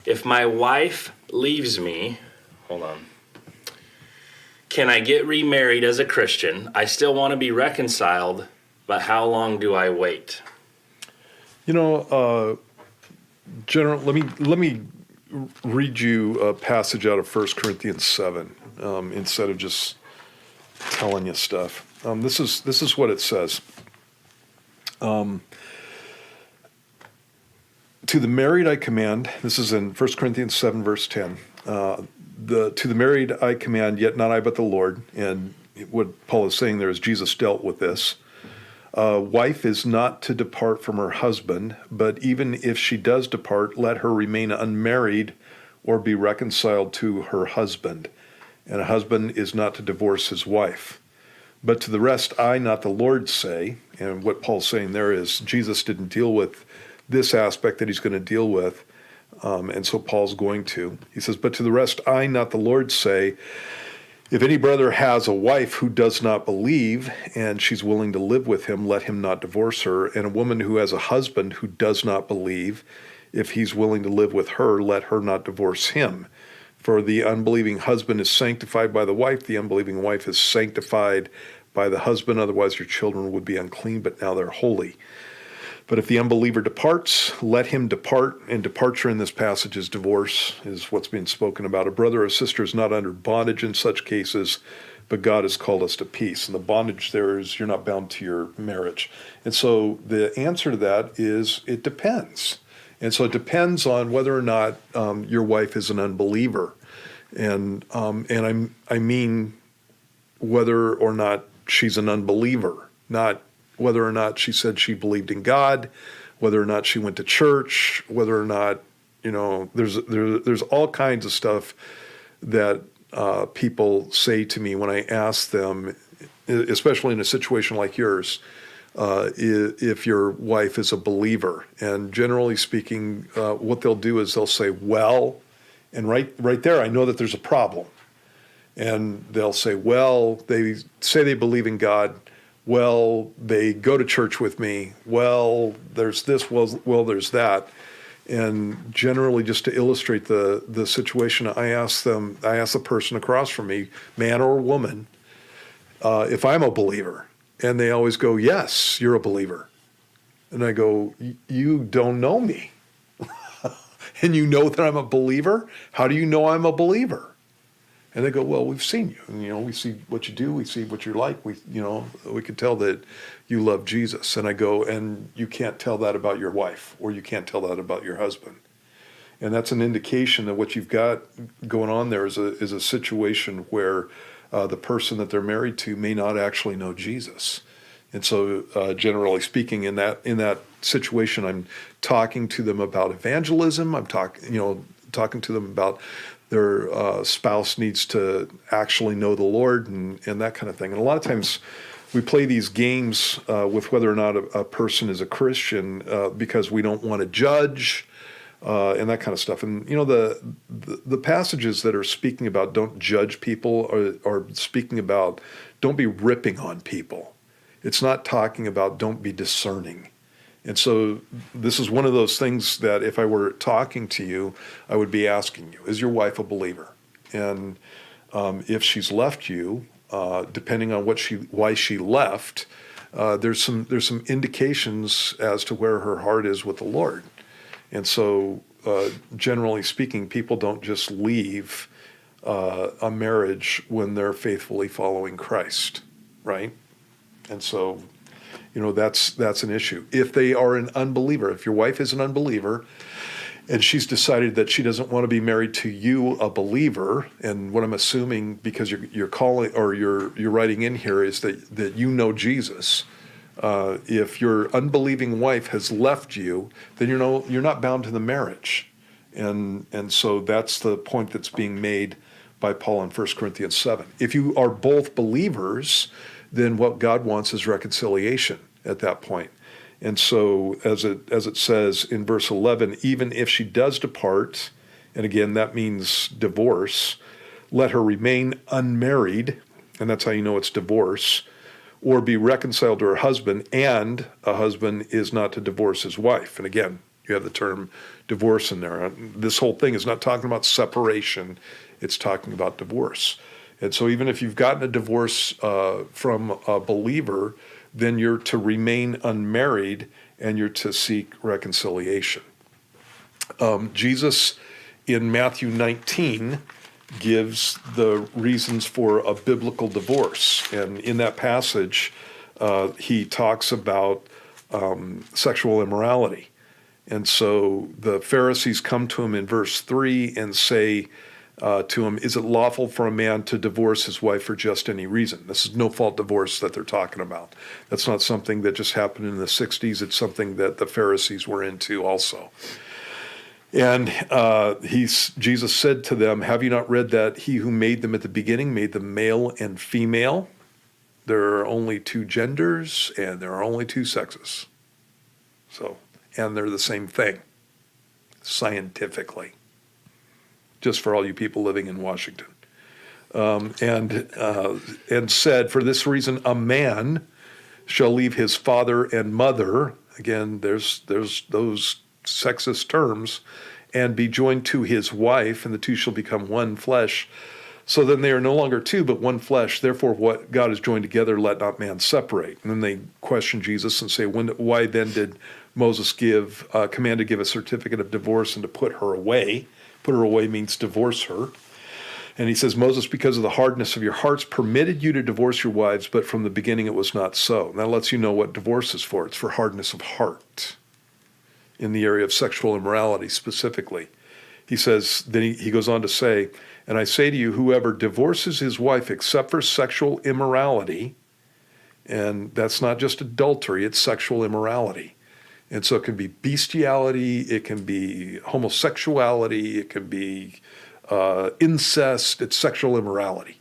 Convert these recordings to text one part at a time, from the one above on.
If my wife leaves me, hold on. Can I get remarried as a Christian? I still want to be reconciled, but how long do I wait? General, let me read you a passage out of 1 Corinthians 7 instead of just telling you stuff. This is what it says. To the married I command, this is in 1 Corinthians 7, verse 10. To the married I command, yet not I but the Lord. And what Paul is saying there is Jesus dealt with this. Wife is not to depart from her husband, but even if she does depart, let her remain unmarried or be reconciled to her husband. And a husband is not to divorce his wife. But to the rest I, not the Lord, say, and what Paul's saying there is Jesus didn't deal with this aspect that he's going to deal with, and so Paul's going to. He says, but to the rest I, not the Lord, say, if any brother has a wife who does not believe, and she's willing to live with him, let him not divorce her. And a woman who has a husband who does not believe, if he's willing to live with her, let her not divorce him. For the unbelieving husband is sanctified by the wife, the unbelieving wife is sanctified by the husband, otherwise your children would be unclean, but now they're holy. But if the unbeliever departs, let him depart. And departure in this passage is divorce, is what's being spoken about. A brother or sister is not under bondage in such cases, but God has called us to peace. And the bondage there is you're not bound to your marriage. And so the answer to that is it depends. And so it depends on whether or not your wife is an unbeliever. And I mean whether or not she's an unbeliever, not whether or not she said she believed in God, whether or not she went to church, whether or not, there's all kinds of stuff that people say to me when I ask them, especially in a situation like yours, if your wife is a believer. And generally speaking, what they'll do is they'll say, well, and right there, I know that there's a problem. And they'll say, well, they say they believe in God. Well, they go to church with me. Well, there's this, well, there's that. And generally, just to illustrate the situation, I ask the person across from me, man or woman, if I'm a believer. And they always go, yes, you're a believer. And I go, you don't know me. And you know that I'm a believer? How do you know I'm a believer? And they go, well, we've seen you. And, we see what you do. We see what you're like. We can tell that you love Jesus. And I go, and you can't tell that about your wife, or you can't tell that about your husband. And that's an indication that what you've got going on there is a situation where the person that they're married to may not actually know Jesus. And so, generally speaking, in that situation, I'm talking to them about evangelism. I'm talking to them about their spouse needs to actually know the Lord and that kind of thing. And a lot of times we play these games with whether or not a person is a Christian because we don't want to judge and that kind of stuff. And, the passages that are speaking about don't judge people are speaking about don't be ripping on people. It's not talking about don't be discerning. And so this is one of those things that if I were talking to you, I would be asking you, is your wife a believer? And if she's left you, depending on why she left, there's some indications as to where her heart is with the Lord. And so generally speaking, people don't just leave a marriage when they're faithfully following Christ, right? And so that's an issue. If they are an unbeliever, if your wife is an unbeliever and she's decided that she doesn't want to be married to you, a believer, and what I'm assuming because you're calling or you're writing in here is that you know Jesus. If your unbelieving wife has left you, then you're not bound to the marriage. And so that's the point that's being made by Paul in 1 Corinthians 7. If you are both believers, then what God wants is reconciliation at that point. And so as it says in verse 11, even if she does depart, and again, that means divorce, let her remain unmarried, and that's how you know it's divorce, or be reconciled to her husband, and a husband is not to divorce his wife. And again, You have the term divorce in there. This whole thing is not talking about separation. It's talking about divorce. And so even if you've gotten a divorce from a believer, then you're to remain unmarried and you're to seek reconciliation. Jesus in Matthew 19 gives the reasons for a biblical divorce. And in that passage, he talks about sexual immorality. And so the Pharisees come to him in verse 3 and say to him, is it lawful for a man to divorce his wife for just any reason? This is no-fault divorce that they're talking about. That's not something that just happened in the 60s. It's something that the Pharisees were into also. And Jesus said to them, have you not read that he who made them at the beginning made them male and female? There are only two genders and there are only two sexes. So, and they're the same thing, scientifically, just for all you people living in Washington. And said, for this reason, a man shall leave his father and mother. Again, there's those sexist terms, and be joined to his wife, and the two shall become one flesh. So then they are no longer two, but one flesh. Therefore, what God has joined together, let not man separate. And then they question Jesus and say, why then did Moses command to give a certificate of divorce and to put her away? Put her away means divorce her. And he says, Moses, because of the hardness of your hearts, permitted you to divorce your wives, but from the beginning it was not so. And that lets you know what divorce is for. It's for hardness of heart in the area of sexual immorality specifically. He says, then he goes on to say, and I say to you, whoever divorces his wife except for sexual immorality, and that's not just adultery, it's sexual immorality. And so it can be bestiality, it can be homosexuality, it can be incest, it's sexual immorality.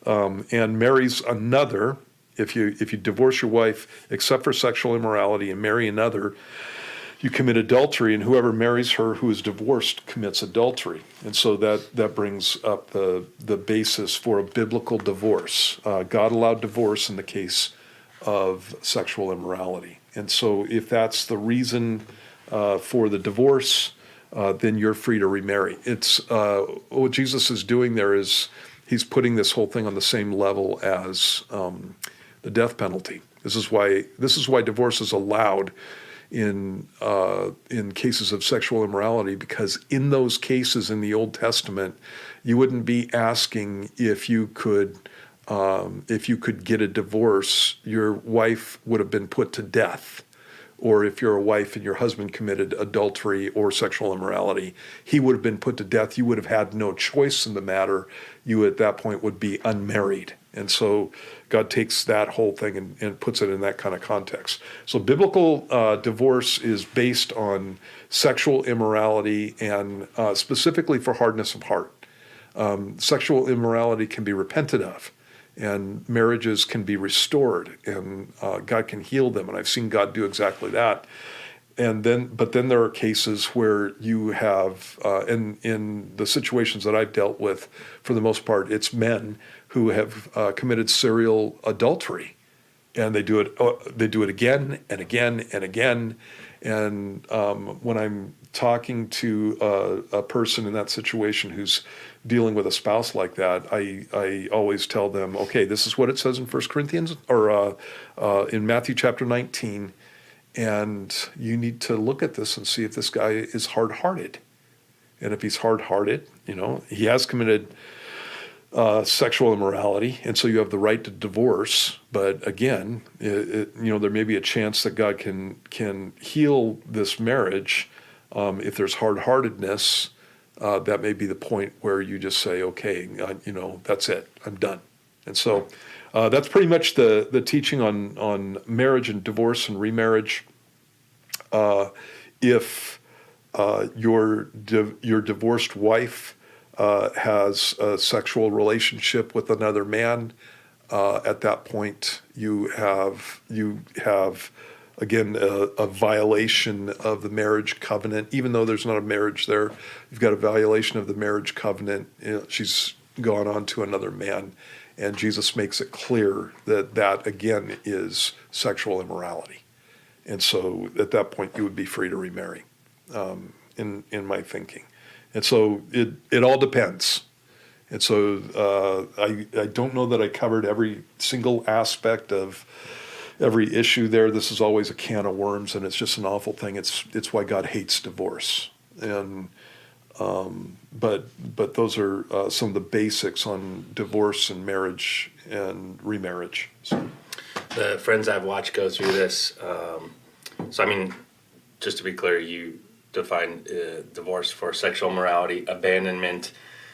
And marries another, if you divorce your wife except for sexual immorality and marry another, you commit adultery, and whoever marries her who is divorced commits adultery. And so that brings up the basis for a biblical divorce. God allowed divorce in the case of sexual immorality. And so if that's the reason for the divorce, then you're free to remarry. It's what Jesus is doing there is he's putting this whole thing on the same level as the death penalty. This is why divorce is allowed in cases of sexual immorality, because in those cases in the Old Testament, you wouldn't be asking if you could get a divorce, your wife would have been put to death. Or if you're a wife and your husband committed adultery or sexual immorality, he would have been put to death. You would have had no choice in the matter. You at that point would be unmarried. And so God takes that whole thing and puts it in that kind of context. So biblical divorce is based on sexual immorality and specifically for hardness of heart. Sexual immorality can be repented of, and marriages can be restored, and God can heal them. And I've seen God do exactly that. But then there are cases where you have, in the situations that I've dealt with, for the most part, it's men who have committed serial adultery, and they do it again and again and again. And when I'm talking to a person in that situation who's dealing with a spouse like that, I always tell them, okay, this is what it says in 1 Corinthians or in Matthew chapter 19. And you need to look at this and see if this guy is hard-hearted. And if he's hard-hearted, he has committed sexual immorality, and so you have the right to divorce. But again, there may be a chance that God can heal this marriage. If there's hard-heartedness, that may be the point where you just say, okay, that's it, I'm done. And so that's pretty much the teaching on marriage and divorce and remarriage. If your divorced wife has a sexual relationship with another man, at that point you have again a violation of the marriage covenant. Even though there's not a marriage there, you've got a violation of the marriage covenant. She's gone on to another man. And Jesus makes it clear that again, is sexual immorality. And so at that point, you would be free to remarry. in my thinking. And so it all depends. And so I don't know that I covered every single aspect of every issue there. This is always a can of worms, and it's just an awful thing. It's why God hates divorce. And but those are some of the basics on divorce and marriage and remarriage. So. The friends I've watched go through this. So I mean, just to be clear, you define divorce for sexual immorality, abandonment,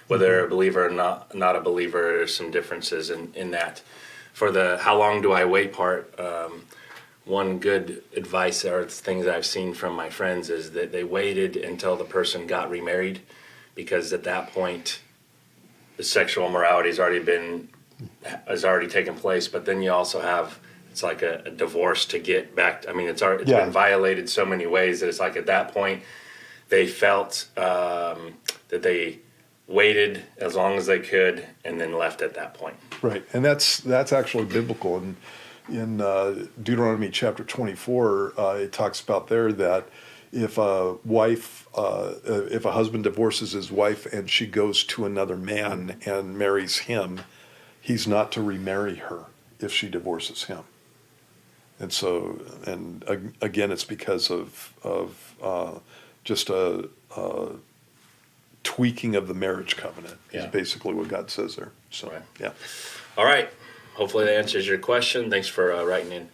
whether they're a believer or not a believer. There's some differences in that. For the how long do I wait part, one good advice or things I've seen from my friends is that they waited until the person got remarried, because at that point the sexual immorality has already taken place. But then you also have, it's like a divorce to get back. I mean, it's been violated so many ways that it's like at that point they felt that they waited as long as they could and then left at that point. Right, and that's actually biblical. And in Deuteronomy chapter 24, it talks about there that if a husband divorces his wife and she goes to another man and marries him, he's not to remarry her if she divorces him. And so, and again, it's because of just a tweaking of the marriage covenant is basically what God says there. So, right. yeah. All right. Hopefully that answers your question. Thanks for writing in.